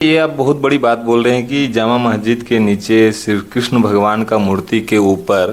ये आप बहुत बड़ी बात बोल रहे हैं कि जामा मस्जिद के नीचे श्री कृष्ण भगवान का मूर्ति के ऊपर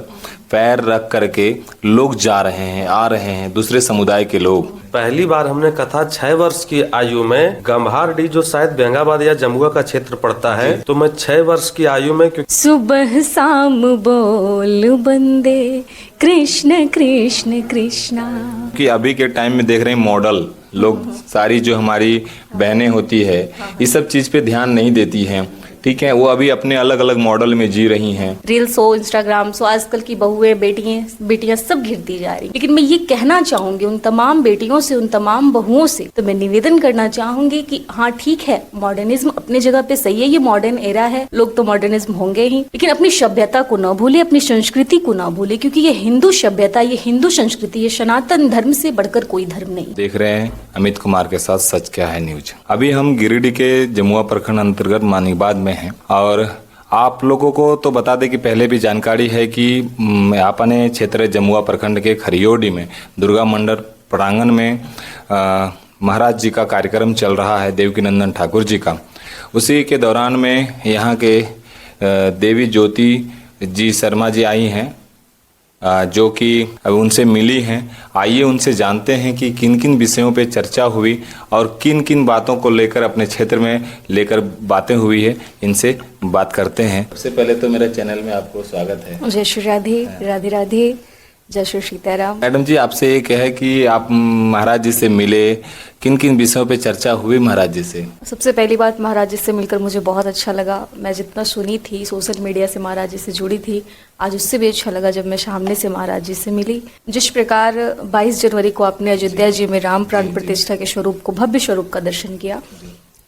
पैर रख करके लोग जा रहे हैं, आ रहे हैं, दूसरे समुदाय के लोग। पहली बार हमने कथा 6 वर्ष की आयु में गंभारडी, जो शायद बेंगाबाद या जमुआ का क्षेत्र पड़ता है, तो मैं 6 वर्ष की आयु में सुबह शाम बोल बंदे कृष्ण कृष्ण कृष्णा। कि अभी के टाइम में देख रहे हैं मॉडल लोग, सारी जो हमारी बहनें होती है इस सब चीज पे ध्यान नहीं देती हैं, ठीक है। वो अभी अपने अलग अलग मॉडल में जी रही हैं। रील्स हो, इंस्टाग्राम हो, आजकल की बहुएं, बेटियां सब घिरती जा रही। लेकिन मैं ये कहना चाहूंगी उन तमाम बेटियों से, उन तमाम बहुओं से, तो मैं निवेदन करना चाहूंगी कि हाँ ठीक है, मॉडर्निज्म अपने जगह पे सही है, ये मॉडर्न एरा है, लोग तो मॉडर्निज्म होंगे ही, लेकिन अपनी सभ्यता को न भूले, अपनी संस्कृति को न भूले, क्योंकि ये हिंदू सभ्यता, ये हिंदू संस्कृति, ये सनातन धर्म से बढ़कर कोई धर्म नहीं। देख रहे हैं अमित कुमार के साथ सच क्या है न्यूज। अभी हम गिरिडीह के जमुआ प्रखंड अंतर्गत मानिकबाद में हैं और आप लोगों को तो बता दें कि पहले भी जानकारी है कि अपने क्षेत्र जमुआ प्रखंड के खरियोडी में दुर्गा मंडल प्रांगण में महाराज जी का कार्यक्रम चल रहा है, देवकीनंदन ठाकुर जी का। उसी के दौरान में यहाँ के देवी ज्योति जी शर्मा जी आई हैं, जो कि अब उनसे मिली हैं। आइए उनसे जानते हैं कि किन किन विषयों पे चर्चा हुई और किन किन बातों को लेकर अपने क्षेत्र में लेकर बातें हुई है, इनसे बात करते हैं। सबसे पहले तो मेरे चैनल में आपको स्वागत है। जय श्री राधे, राधे राधे, जय श्री सीताराम। मैडम जी, आपसे एक है कि आप महाराज जी से मिले, किन किन विषयों पे चर्चा हुई महाराज जी से? सबसे पहली बात, महाराज जी से मिलकर मुझे बहुत अच्छा लगा। मैं जितना सुनी थी, सोशल मीडिया से महाराज जी से जुड़ी थी, आज उससे भी अच्छा लगा जब मैं सामने से महाराज जी से मिली। जिस प्रकार 22 जनवरी को आपने अयोध्या जी में राम प्राण प्रतिष्ठा के स्वरूप को, भव्य स्वरूप का दर्शन किया,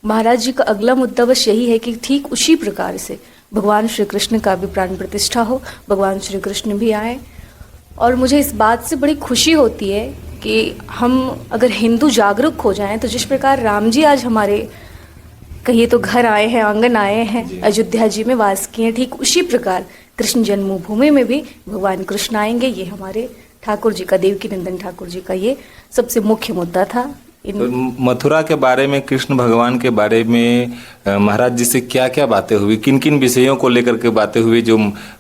महाराज जी का अगला मुद्दा बस यही है कि ठीक उसी प्रकार से भगवान श्री कृष्ण का भी प्राण प्रतिष्ठा हो, भगवान श्री कृष्ण भी आए। और मुझे इस बात से बड़ी खुशी होती है कि हम अगर हिंदू जागरूक हो जाएं, तो जिस प्रकार राम जी आज हमारे कहिए तो घर आए हैं, आंगन आए हैं, अयोध्या जी में वास किए हैं, ठीक उसी प्रकार कृष्ण जन्मभूमि में भी भगवान कृष्ण आएंगे। ये हमारे ठाकुर जी का, देवकीनंदन ठाकुर जी का ये सबसे मुख्य मुद्दा था। तो मथुरा के बारे में, कृष्ण भगवान के बारे में महाराज जी से क्या क्या बातें हुई, किन किन विषयों को लेकर के बातें हुई, जो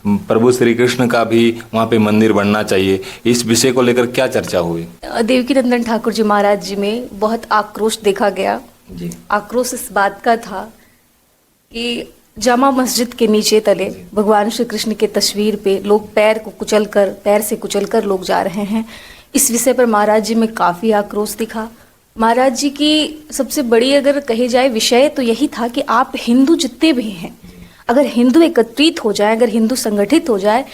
प्रभु श्री कृष्ण का भी वहाँ पे मंदिर बनना चाहिए, इस विषय को लेकर क्या चर्चा हुई? देवकीनंदन ठाकुर जी महाराज जी में बहुत आक्रोश देखा गया जी। आक्रोश इस बात का था कि जामा मस्जिद के नीचे तले भगवान श्री कृष्ण के तस्वीर पे लोग पैर से कुचलकर लोग जा रहे हैं। इस विषय पर महाराज जी में काफी आक्रोश दिखा। महाराज जी की सबसे बड़ी अगर कही जाए विषय तो यही था कि आप हिंदू जितने भी हैं, अगर हिंदू एकत्रित हो जाए, अगर हिंदू संगठित हो जाए,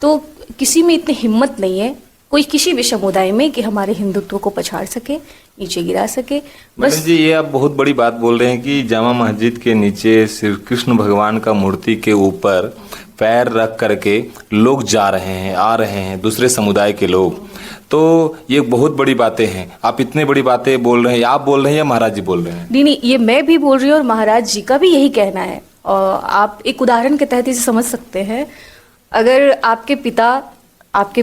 तो किसी में इतनी हिम्मत नहीं है कोई किसी भी समुदाय में कि हमारे हिंदुत्व को पछाड़ सके, नीचे गिरा सके। बस जी, ये आप बहुत बड़ी बात बोल रहे हैं कि जामा मस्जिद के नीचे श्री कृष्ण भगवान का मूर्ति के ऊपर पैर रख करके लोग जा रहे हैं, आ रहे हैं, दूसरे समुदाय के लोग। तो ये बहुत बड़ी बातें हैं। आप इतने बड़ी बातें बोल रहे हैं, आप बोल रहे हैं या महाराज जी बोल रहे हैं? नहीं, ये मैं भी बोल रही हूँ और महाराज जी का भी यही कहना है। और आप एक उदाहरण के तहत इसे समझ सकते हैं। अगर आपके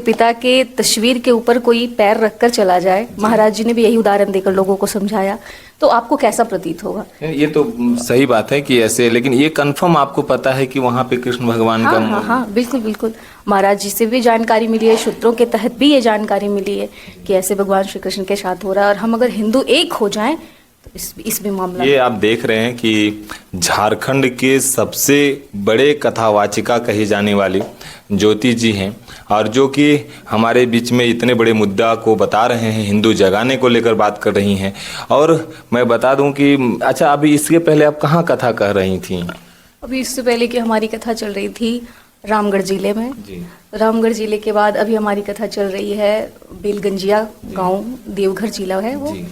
पिता के तस्वीर के ऊपर कोई पैर रखकर चला जाए, महाराज जी ने भी यही उदाहरण देकर लोगों को समझाया, तो आपको कैसा प्रतीत होगा? ये तो सही बात है कि ऐसे, लेकिन ये कंफर्म आपको पता है कि वहाँ पे कृष्ण भगवान का? हाँ, बिल्कुल। महाराज जी से भी जानकारी मिली है, सूत्रों के तहत भी ये जानकारी मिली है कि ऐसे भगवान श्री कृष्ण के साथ हो रहा है। और हम अगर हिंदू एक हो जाएं तो इस भी मामला। ये आप देख रहे हैं कि झारखंड के सबसे बड़े कथावाचिका कही जाने वाली ज्योति जी हैं, और जो कि हमारे बीच में इतने बड़े मुद्दा को बता रहे हैं, हिंदू जगाने को लेकर बात कर रही हैं। और मैं बता दूं कि अच्छा, अभी इसके पहले आप कहाँ कथा कह रही थी? अभी इससे पहले कि हमारी कथा चल रही थी रामगढ़ जिले में जी। रामगढ़ जिले के बाद अभी हमारी कथा चल रही है बेलगंजिया गांव, देवघर जिला है वो जी।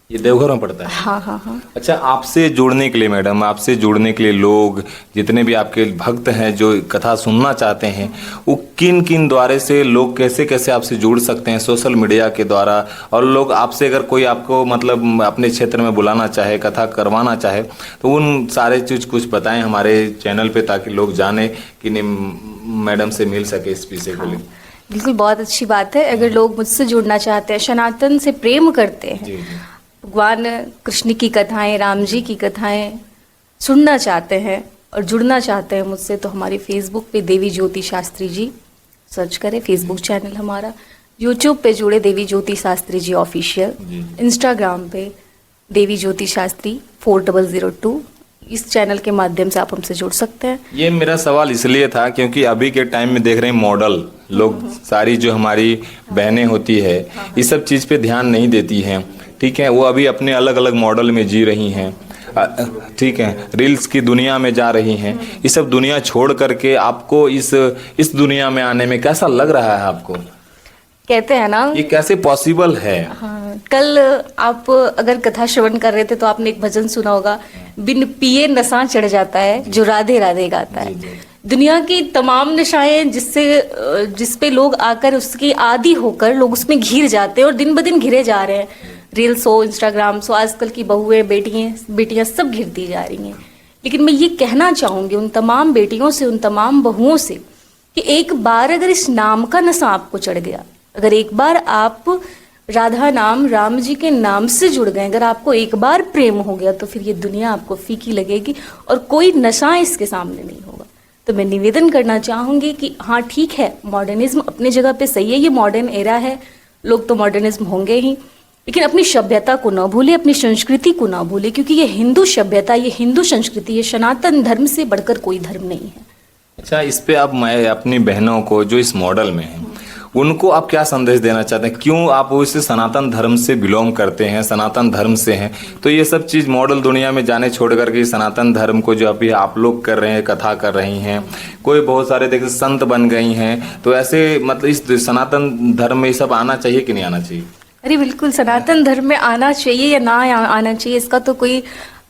ये देवघर में पड़ता है? हाँ। अच्छा, आपसे जुड़ने के लिए मैडम, आपसे जुड़ने के लिए लोग जितने भी आपके भक्त हैं जो कथा सुनना चाहते हैं, वो किन किन द्वारे से लोग कैसे आपसे जुड़ सकते हैं? सोशल मीडिया के द्वारा। और लोग आपसे अगर कोई आपको मतलब अपने क्षेत्र में बुलाना चाहे, कथा करवाना चाहे, तो उन सारे चीज कुछ बताएं हमारे चैनल पे, ताकि लोग जाने कि मैडम से मिल सके इस विषय को लेकर। बिल्कुल, बहुत अच्छी बात है। अगर लोग मुझसे जुड़ना चाहते हैं, सनातन से प्रेम करते हैं, भगवान कृष्ण की कथाएं, राम जी की कथाएं सुनना चाहते हैं और जुड़ना चाहते हैं मुझसे तो हमारी फेसबुक पे देवी ज्योति शास्त्री जी सर्च करें, फेसबुक चैनल हमारा। यूट्यूब पे जुड़े देवी ज्योति शास्त्री जी ऑफिशियल, इंस्टाग्राम पे देवी ज्योति शास्त्री 4002, इस चैनल के माध्यम से आप हमसे जुड़ सकते हैं। ये मेरा सवाल इसलिए था क्योंकि अभी के टाइम में देख रहे हैं मॉडल लोग, सारी जो हमारी बहनें होती है इस सब चीज़ पे ध्यान नहीं देती हैं, ठीक है, वो अभी अपने अलग अलग मॉडल में जी रही हैं, ठीक है, रील्स की दुनिया में जा रही हैं। ये सब दुनिया छोड़ करके आपको इस दुनिया में आने में कैसा लग रहा है आपको? कहते हैं ना, ये कैसे पॉसिबल है? हाँ, कल आप अगर कथा श्रवण कर रहे थे तो आपने एक भजन सुना होगा, बिन पिए नशा चढ़ जाता है जो राधे राधे गाता है। दुनिया की तमाम नशाएं जिस पे लोग आकर उसकी आदी होकर लोग उसमें घिर जाते हैं और दिन ब दिन घिरे जा रहे हैं। रील्स हो, इंस्टाग्राम हो, आजकल की बहुएं बेटियां सब घिरती जा रही हैं। लेकिन मैं ये कहना चाहूंगी उन तमाम बेटियों से, उन तमाम बहुओं से कि एक बार अगर इस नाम का नशा आपको चढ़ गया, अगर एक बार आप राधा नाम, राम जी के नाम से जुड़ गए, अगर आपको एक बार प्रेम हो गया तो फिर ये दुनिया आपको फीकी लगेगी और कोई नशा इसके सामने नहीं होगा। तो मैं निवेदन करना चाहूंगी कि हाँ ठीक है, मॉडर्निज्म अपने जगह पे सही है, ये मॉडर्न एरा है, लोग तो मॉडर्निज्म होंगे ही, लेकिन अपनी सभ्यता को ना भूले, अपनी संस्कृति को ना भूले, क्योंकि ये हिंदू सभ्यता, ये हिंदू संस्कृति, ये सनातन धर्म से बढ़कर कोई धर्म नहीं है। अच्छा, इस पे आप, मैं अपनी बहनों को जो इस मॉडल में हैं उनको आप क्या संदेश देना चाहते हैं? क्यों आप वो इस सनातन धर्म से बिलोंग करते हैं, सनातन धर्म से हैं, तो ये सब चीज़ मॉडल दुनिया में जाने छोड़ करके सनातन धर्म को जो अभी आप लोग कर रहे हैं, कथा कर रही हैं, कोई बहुत सारे देखिए संत बन गई हैं, तो ऐसे मतलब इस सनातन धर्म में ये सब आना चाहिए कि नहीं आना चाहिए? अरे बिल्कुल, सनातन धर्म में आना चाहिए या ना आना चाहिए इसका तो कोई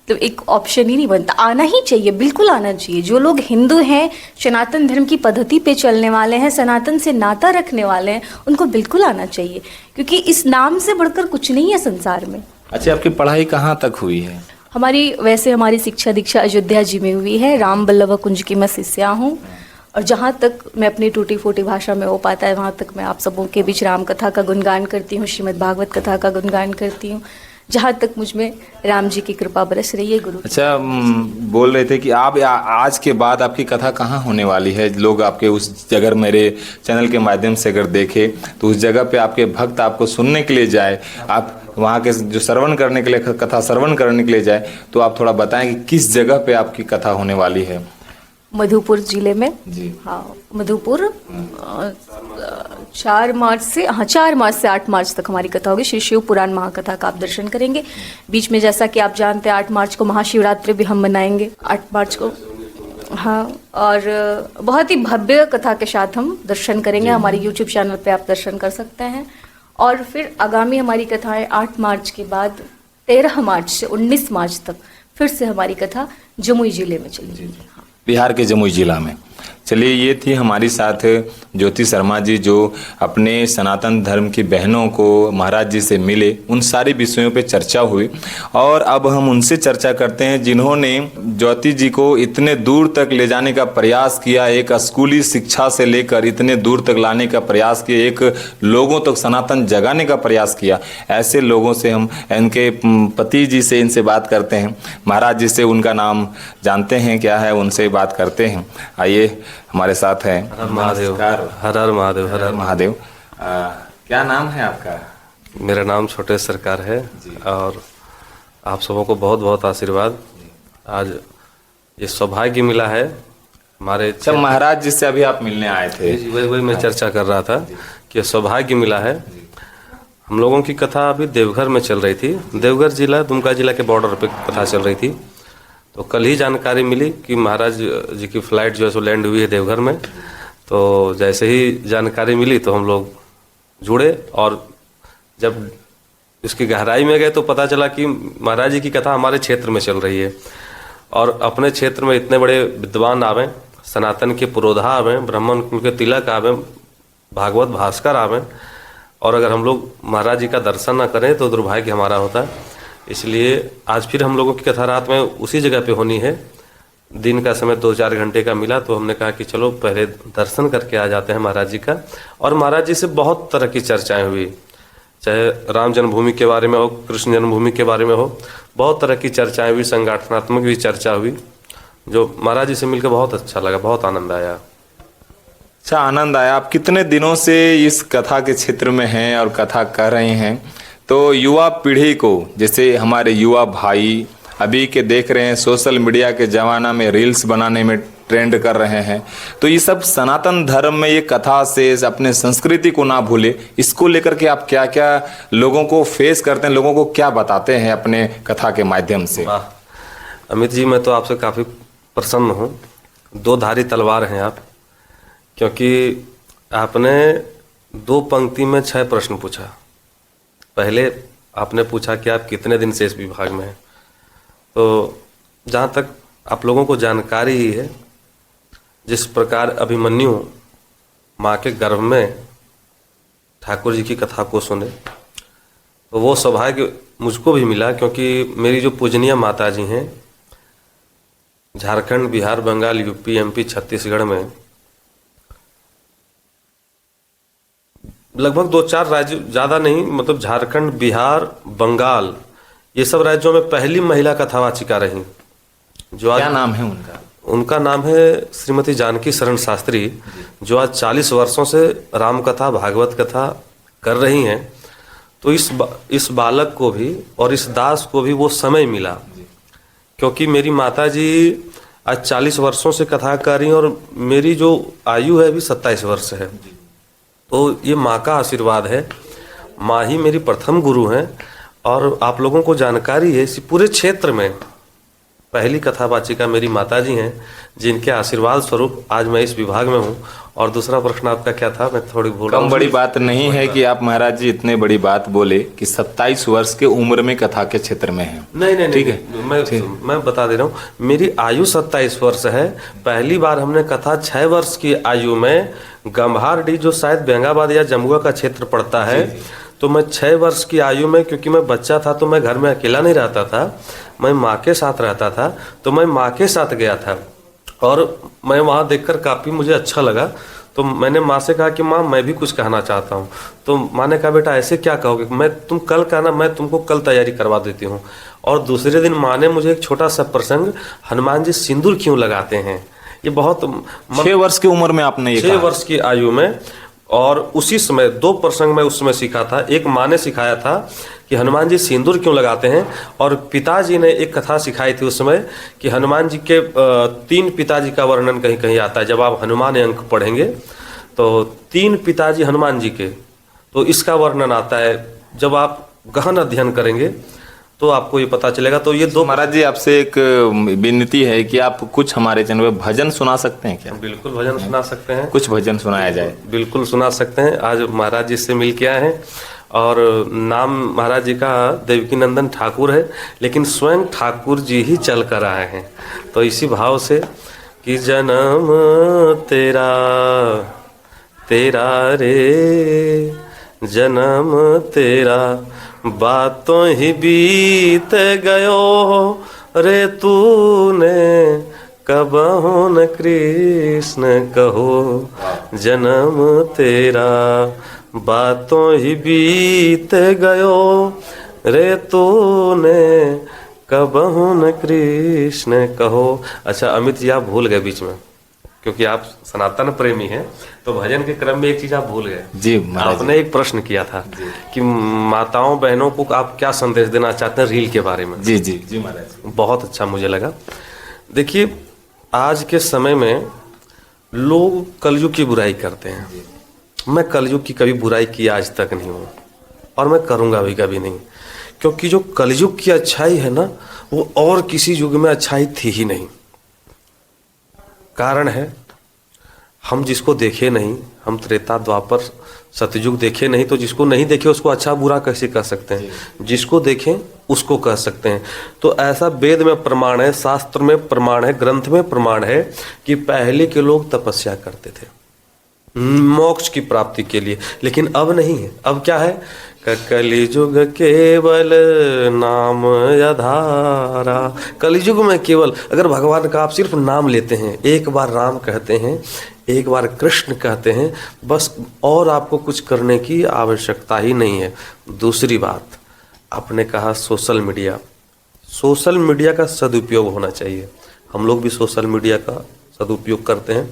तो एक ऑप्शन ही नहीं बनता। आना ही चाहिए, बिल्कुल आना चाहिए। जो लोग हिंदू हैं, सनातन धर्म की पद्धति पे चलने वाले हैं, सनातन से नाता रखने वाले हैं, उनको बिल्कुल आना चाहिए, क्योंकि इस नाम से बढ़कर कुछ नहीं है संसार में। अच्छा, आपकी पढ़ाई कहाँ तक हुई है? हमारी शिक्षा दीक्षा अयोध्या जी में हुई है। राम बल्लभ कुंज की मैं शिष्या हूँ और जहाँ तक मैं अपनी टूटी फूटी भाषा में हो पाता है वहाँ तक मैं आप सबों के बीच राम कथा का गुणगान करती हूँ, श्रीमद् भागवत कथा का गुणगान करती हूँ, जहाँ तक मुझ में राम जी की कृपा बरस रही है। गुरु अच्छा, बोल रहे थे कि आप आज के बाद आपकी कथा कहाँ होने वाली है? लोग आपके उस जगह, मेरे चैनल के माध्यम से अगर देखे तो उस जगह पे आपके भक्त आपको सुनने के लिए जाए, आप वहाँ के जो श्रवण करने के लिए, कथा श्रवण करने के लिए जाए, तो आप थोड़ा बताएं कि किस जगह पे आपकी कथा होने वाली है? मधुपुर जिले में जी, हाँ, मधुपुर 4 मार्च से 8 मार्च तक हमारी कथा होगी। श्री शिव पुराण महाकथा का आप दर्शन करेंगे। बीच में जैसा कि आप जानते हैं 8 मार्च को महाशिवरात्रि भी हम मनाएंगे, 8 मार्च को, हाँ, और बहुत ही भव्य कथा के साथ हम दर्शन करेंगे। हमारे YouTube चैनल पे आप दर्शन कर सकते हैं। और फिर आगामी हमारी कथाएं 8 मार्च के बाद 13 मार्च से 19 मार्च तक फिर से हमारी कथा जमुई जिले में चलेगी। हाँ, बिहार के जमुई जिला में। चलिए, ये थी हमारी साथ ज्योति शर्मा जी, जो अपने सनातन धर्म की बहनों को महाराज जी से मिले, उन सारे विषयों पे चर्चा हुई। और अब हम उनसे चर्चा करते हैं जिन्होंने ज्योति जी को इतने दूर तक ले जाने का प्रयास किया, एक स्कूली शिक्षा से लेकर इतने दूर तक लाने का प्रयास किया, एक लोगों तक सनातन जगाने का प्रयास किया। ऐसे लोगों से हम, इनके पति जी से इनसे बात करते हैं, महाराज जी से उनका नाम जानते हैं क्या है, उनसे बात करते हैं। आइए, हमारे साथ हैं। हर महादेव, हर हर महादेव, हर हर महादेव। क्या नाम है आपका? मेरा नाम छोटे सरकार है और आप सबों को बहुत बहुत आशीर्वाद। आज ये सौभाग्य मिला है हमारे। अच्छा, महाराज जी से अभी आप मिलने आए थे? वही मैं चर्चा कर रहा था कि सौभाग्य मिला है। हम लोगों की कथा अभी देवघर में चल रही थी, देवघर जिला, दुमका जिला के बॉर्डर पे कथा चल रही थी। तो कल ही जानकारी मिली कि महाराज जी की फ्लाइट जो है सो लैंड हुई है देवघर में। तो जैसे ही जानकारी मिली तो हम लोग जुड़े और जब उसकी गहराई में गए तो पता चला कि महाराज जी की कथा हमारे क्षेत्र में चल रही है। और अपने क्षेत्र में इतने बड़े विद्वान आवें, सनातन के पुरोधा आवें, ब्राह्मण कुल के तिलक आवें, भागवत भास्कर आवें, और अगर हम लोग महाराज जी का दर्शन ना करें तो दुर्भाग्य हमारा होता है। इसलिए आज फिर हम लोगों की कथा रात में उसी जगह पे होनी है। दिन का समय 2-4 घंटे का मिला तो हमने कहा कि चलो पहले दर्शन करके आ जाते हैं महाराज जी का। और महाराज जी से बहुत तरह की चर्चाएं हुई, चाहे राम जन्मभूमि के बारे में हो, कृष्ण जन्मभूमि के बारे में हो, बहुत तरह की चर्चाएं हुई, संगठनात्मक भी चर्चा हुई, जो महाराज जी से मिलकर बहुत अच्छा लगा, बहुत आनंद आया। अच्छा, आनंद आया। आप कितने दिनों से इस कथा के क्षेत्र में हैं और कथा कर रहे हैं, तो युवा पीढ़ी को, जैसे हमारे युवा भाई अभी के देख रहे हैं सोशल मीडिया के ज़माना में रील्स बनाने में ट्रेंड कर रहे हैं, तो ये सब सनातन धर्म में ये कथा से अपने संस्कृति को ना भूले, इसको लेकर के आप क्या क्या लोगों को फेस करते हैं, लोगों को क्या बताते हैं अपने कथा के माध्यम से? वाह अमित जी, मैं तो आपसे काफ़ी प्रसन्न हूँ। दो धारी तलवार हैं आप, क्योंकि आपने 2 पंक्ति में 6 प्रश्न पूछा। पहले आपने पूछा कि आप कितने दिन से इस विभाग में हैं, तो जहाँ तक आप लोगों को जानकारी ही है, जिस प्रकार अभिमन्यु माँ के गर्भ में ठाकुर जी की कथा को सुने, तो वो सौभाग्य मुझको भी मिला, क्योंकि मेरी जो पूजनीय माता जी हैं झारखंड, बिहार, बंगाल, यूपी, एमपी, छत्तीसगढ़ में लगभग 2-4 राज्य, ज़्यादा नहीं, मतलब झारखंड, बिहार, बंगाल, ये सब राज्यों में पहली महिला कथावाचिका रही। जो आज, क्या नाम है उनका? उनका नाम है श्रीमती जानकी शरण शास्त्री, जो आज 40 वर्षों से राम कथा, भागवत कथा कर रही हैं। तो इस बालक को भी और इस दास को भी वो समय मिला, क्योंकि मेरी माता जी आज 40 वर्षों से कथा कर रही हैं और मेरी जो आयु है अभी 27 वर्ष है। तो ये माँ का आशीर्वाद है। माँ ही मेरी प्रथम गुरु हैं, और आप लोगों को जानकारी है इस पूरे क्षेत्र में पहली कथावाचिका मेरी माताजी हैं, जिनके आशीर्वाद स्वरूप आज मैं इस विभाग में हूँ। और दूसरा प्रश्न आपका क्या था? मैं थोड़ी भूल रहा हूँ। कम बड़ी बात नहीं है कि आप महाराज जी इतने बड़ी बात बोले कि 27 वर्ष के उम्र में कथा के क्षेत्र में हैं। नहीं, ठीक है, मैं बता दे रहा हूँ, मेरी आयु 27 वर्ष है। पहली बार हमने कथा 6 वर्ष की आयु में गंभारडी, जो शायद बेंगाबाद या जमुआ का क्षेत्र पड़ता है, तो मैं 6 वर्ष की आयु में, क्योंकि मैं बच्चा था तो मैं घर में अकेला नहीं रहता था, मैं माँ के साथ रहता था, तो मैं माँ के साथ गया था और मैं वहाँ देखकर काफ़ी मुझे अच्छा लगा। तो मैंने माँ से कहा कि माँ मैं भी कुछ कहना चाहता हूँ। तो माँ ने कहा बेटा ऐसे क्या कहोगे, तुम कल कहना, मैं तुमको कल तैयारी करवा देती हूँ। और दूसरे दिन माँ ने मुझे एक छोटा सा प्रसंग, हनुमान जी सिंदूर क्यों लगाते हैं, ये बहुत 6 वर्ष की उम्र में आपने ये 6 वर्ष की आयु में, और उसी समय 2 प्रसंग में उस समय सीखा था। एक माँ ने सिखाया था कि हनुमान जी सिंदूर क्यों लगाते हैं, और पिताजी ने एक कथा सिखाई थी उस समय कि हनुमान जी के 3 पिताजी का वर्णन कहीं कहीं आता है। जब आप हनुमान अंक पढ़ेंगे तो 3 पिताजी हनुमान जी के, तो इसका वर्णन आता है। जब आप गहन अध्ययन करेंगे तो आपको ये पता चलेगा। तो ये 2 महाराज जी आपसे एक विनती है कि आप कुछ हमारे चैनल पे भजन सुना सकते हैं क्या? बिल्कुल भजन सुना सकते हैं, कुछ भजन सुनाया जाए। बिल्कुल सुना सकते हैं। आज महाराज जी से मिल के आए हैं, और नाम महाराज जी का देवकी नंदन ठाकुर है, लेकिन स्वयं ठाकुर जी ही चल कर आए हैं। तो इसी भाव से कि जन्म तेरा तेरा रे, जन्म तेरा बातों ही बीत गयो रे, तूने कबहु न कृष्ण कहो, जन्म तेरा बातों ही बीत गयो रे, तूने कबहु न कृष्ण कहो। अच्छा अमित जी, आप भूल गए बीच में, क्योंकि आप सनातन प्रेमी हैं, तो भजन के क्रम में एक चीज आप भूल गए जी। महाराज आपने एक प्रश्न किया था कि माताओं बहनों को आप क्या संदेश देना चाहते हैं रील के बारे में। जी जी जी महाराज, बहुत अच्छा मुझे लगा। देखिए, आज के समय में लोग कलयुग की बुराई करते हैं। मैं कलयुग की कभी बुराई की आज तक नहीं हूँ, और मैं करूँगा भी कभी नहीं, क्योंकि जो कलयुग की अच्छाई है ना, वो और किसी युग में अच्छाई थी ही नहीं। कारण है, हम जिसको देखे नहीं, हम त्रेता द्वापर सतयुग देखे नहीं, तो जिसको नहीं देखे उसको अच्छा बुरा कैसे कह सकते हैं? जिसको देखें उसको कह सकते हैं। तो ऐसा वेद में प्रमाण है, शास्त्र में प्रमाण है, ग्रंथ में प्रमाण है कि पहले के लोग तपस्या करते थे मोक्ष की प्राप्ति के लिए, लेकिन अब नहीं है। अब क्या है? कलियुग केवल नाम आधारा। कलियुग में केवल अगर भगवान का आप सिर्फ नाम लेते हैं, एक बार राम कहते हैं, एक बार कृष्ण कहते हैं, बस, और आपको कुछ करने की आवश्यकता ही नहीं है। दूसरी बात, आपने कहा सोशल मीडिया। सोशल मीडिया का सदुपयोग होना चाहिए। हम लोग भी सोशल मीडिया का सदुपयोग करते हैं।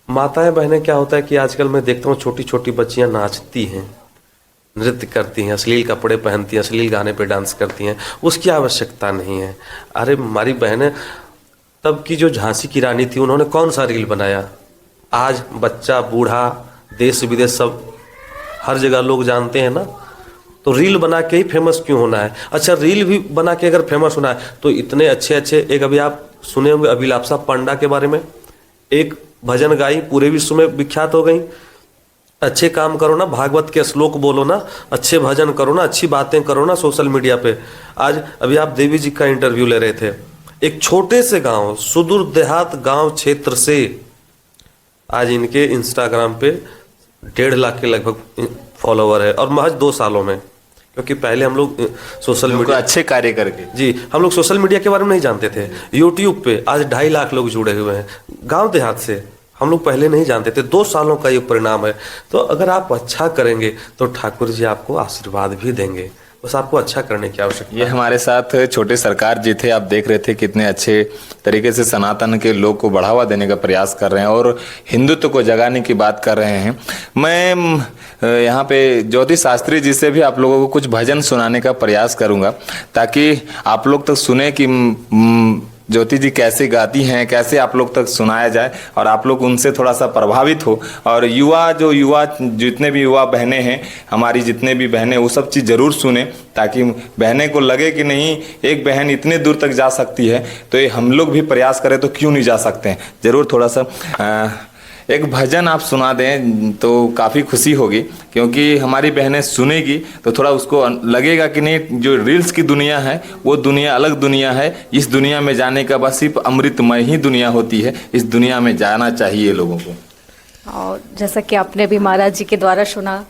माताएं बहनें, क्या होता है कि आजकल मैं देखता हूँ छोटी छोटी बच्चियाँ नाचती हैं, नृत्य करती हैं, अश्लील कपड़े पहनती हैं, अश्लील गाने पे डांस करती हैं। उसकी आवश्यकता नहीं है। अरे हमारी बहनें तब की जो झांसी की रानी थी, उन्होंने कौन सा रील बनाया? आज बच्चा बूढ़ा देश विदेश सब हर जगह लोग जानते हैं ना। तो रील बना के ही फेमस क्यों होना है? अच्छा, रील भी बना के अगर फेमस होना है तो इतने अच्छे अच्छे, एक अभी आप सुने होंगे अभिलाषा पांडा के बारे में, एक भजन गाई, पूरे विश्व में विख्यात हो गई। अच्छे काम करो ना, भागवत के श्लोक बोलो ना, अच्छे भजन करो ना, अच्छी बातें करो ना सोशल मीडिया पे। आज अभी आप देवी जी का इंटरव्यू ले रहे थे, एक छोटे से गांव, सुदूर देहात गांव क्षेत्र से आज इनके इंस्टाग्राम पे 1.5 लाख के लगभग फॉलोवर है, और महज 2 सालों में। क्योंकि पहले हम लोग सोशल मीडिया अच्छे कार्य करके, जी, हम लोग सोशल मीडिया के बारे में नहीं जानते थे। यूट्यूब पे आज 2.5 लाख लोग जुड़े हुए हैं गांव देहात से। हम लोग पहले नहीं जानते थे। 2 सालों का ये परिणाम है। तो अगर आप अच्छा करेंगे तो ठाकुर जी आपको आशीर्वाद भी देंगे। बस आपको अच्छा करने की आवश्यकता है। ये हमारे साथ छोटे सरकार जी थे। आप देख रहे थे कितने अच्छे तरीके से सनातन के लोग को बढ़ावा देने का प्रयास कर रहे हैं और हिंदुत्व को जगाने की बात कर रहे हैं। मैं यहाँ पे ज्योति शास्त्री जी से भी आप लोगों को कुछ भजन सुनाने का प्रयास करूँगा, ताकि आप लोग तक सुने कि ज्योति जी कैसे गाती हैं, कैसे आप लोग तक सुनाया जाए और आप लोग उनसे थोड़ा सा प्रभावित हो। और युवा जितने भी युवा बहनें हैं हमारी, जितने भी बहनें, वो सब चीज़ ज़रूर सुने, ताकि बहनें को लगे कि नहीं, एक बहन इतने दूर तक जा सकती है तो ये हम लोग भी प्रयास करें तो क्यों नहीं जा सकते हैं। ज़रूर थोड़ा सा एक भजन आप सुना दें तो काफ़ी खुशी होगी, क्योंकि हमारी बहनें सुनेगी तो थोड़ा उसको लगेगा कि नहीं, जो रील्स की दुनिया है वो दुनिया अलग दुनिया है। इस दुनिया में जाने का बस सिर्फ अमृतमय ही दुनिया होती है। इस दुनिया में जाना चाहिए लोगों को। और जैसा कि आपने अभी महाराज जी के द्वारा सुना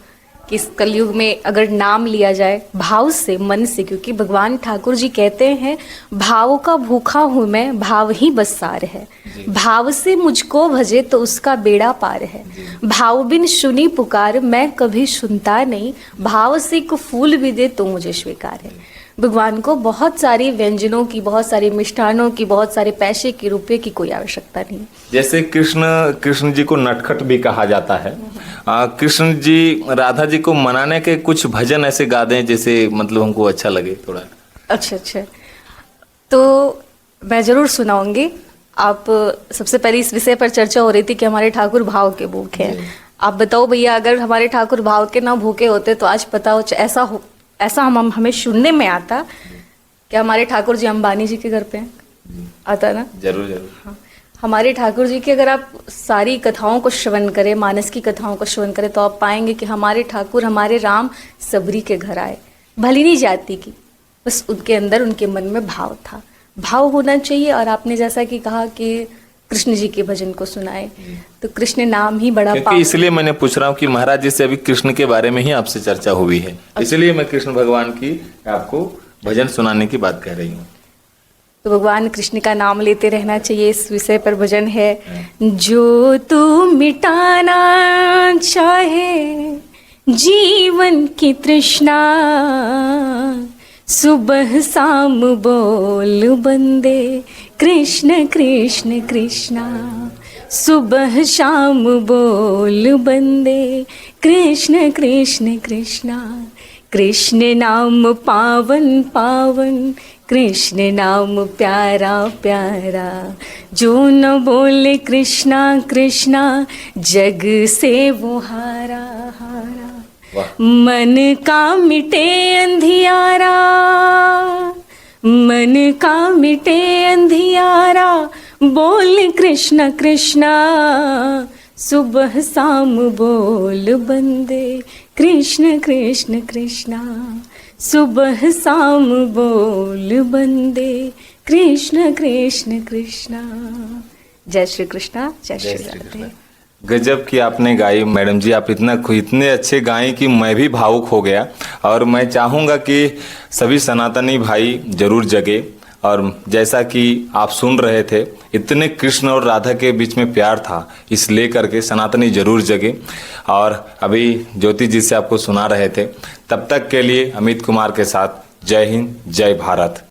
कि इस कलयुग में अगर नाम लिया जाए भाव से, मन से, क्योंकि भगवान ठाकुर जी कहते हैं भाव का भूखा हूँ मैं, भाव ही बस सार है। भाव से मुझको भजे तो उसका बेड़ा पार है। भाव बिन सुनी पुकार मैं कभी सुनता नहीं, भाव से को फूल भी दे तो मुझे स्वीकार है। भगवान को बहुत सारी व्यंजनों की, बहुत सारे मिष्ठानों की, बहुत सारे पैसे की, रुपए की कोई आवश्यकता नहीं। जैसे कृष्ण जी को नटखट भी कहा जाता है। कृष्ण जी राधा जी को मनाने के कुछ भजन ऐसे गा दें जैसे मतलब हमको अच्छा लगे थोड़ा। अच्छा, तो मैं जरूर सुनाऊंगी। आप सबसे पहले इस विषय पर चर्चा हो रही थी कि हमारे ठाकुर भाव के भूखे हैं। आप बताओ भैया, अगर हमारे ठाकुर भाव के ना भूखे होते तो आज पता हो ऐसा हमें सुनने में आता कि हमारे ठाकुर जी अंबानी जी के घर पे हैं। आता ना? जरूर। हाँ, हमारे ठाकुर जी की अगर आप सारी कथाओं को श्रवण करें, मानस की कथाओं को श्रवण करें, तो आप पाएंगे कि हमारे ठाकुर, हमारे राम सबरी के घर आए, भली नहीं जाती की, बस उनके अंदर, उनके मन में भाव था। भाव होना चाहिए। और आपने जैसा कि कहा कि कृष्ण जी के भजन को सुनाए, तो कृष्ण नाम ही बड़ा पावन। इसलिए मैंने पूछ रहा हूँ कि महाराज जी से अभी कृष्ण के बारे में ही आपसे चर्चा हुई है, इसलिए मैं कृष्ण भगवान की आपको भजन सुनाने की बात कह रही हूँ। तो भगवान कृष्ण का नाम लेते रहना चाहिए। इस विषय पर भजन है। जो तू मिटाना चाहे जीवन की तृष्णा, सुबह शाम बोल बंदे कृष्ण कृष्ण कृष्णा। सुबह शाम बोल बंदे कृष्ण कृष्ण कृष्णा। कृष्ण नाम पावन पावन, कृष्ण नाम प्यारा प्यारा। जो न बोले कृष्णा कृष्णा, जग से वो हारा हारा। मन का मिटे अंधियारा, मन का मिटे अंधियारा, बोल कृष्ण कृष्णा। सुबह शाम बोल बंदे कृष्ण कृष्ण कृष्णा। सुबह शाम बोल बंदे कृष्ण कृष्ण कृष्णा। जय श्री कृष्णा, जय श्री राधे। गजब की आपने गाई मैडम जी, आप इतने अच्छे गाएं कि मैं भी भावुक हो गया। और मैं चाहूँगा कि सभी सनातनी भाई जरूर जगे, और जैसा कि आप सुन रहे थे, इतने कृष्ण और राधा के बीच में प्यार था, इस लेकर के सनातनी जरूर जगे। और अभी ज्योति जी से आपको सुना रहे थे। तब तक के लिए अमित कुमार के साथ जय हिंद, जय भारत।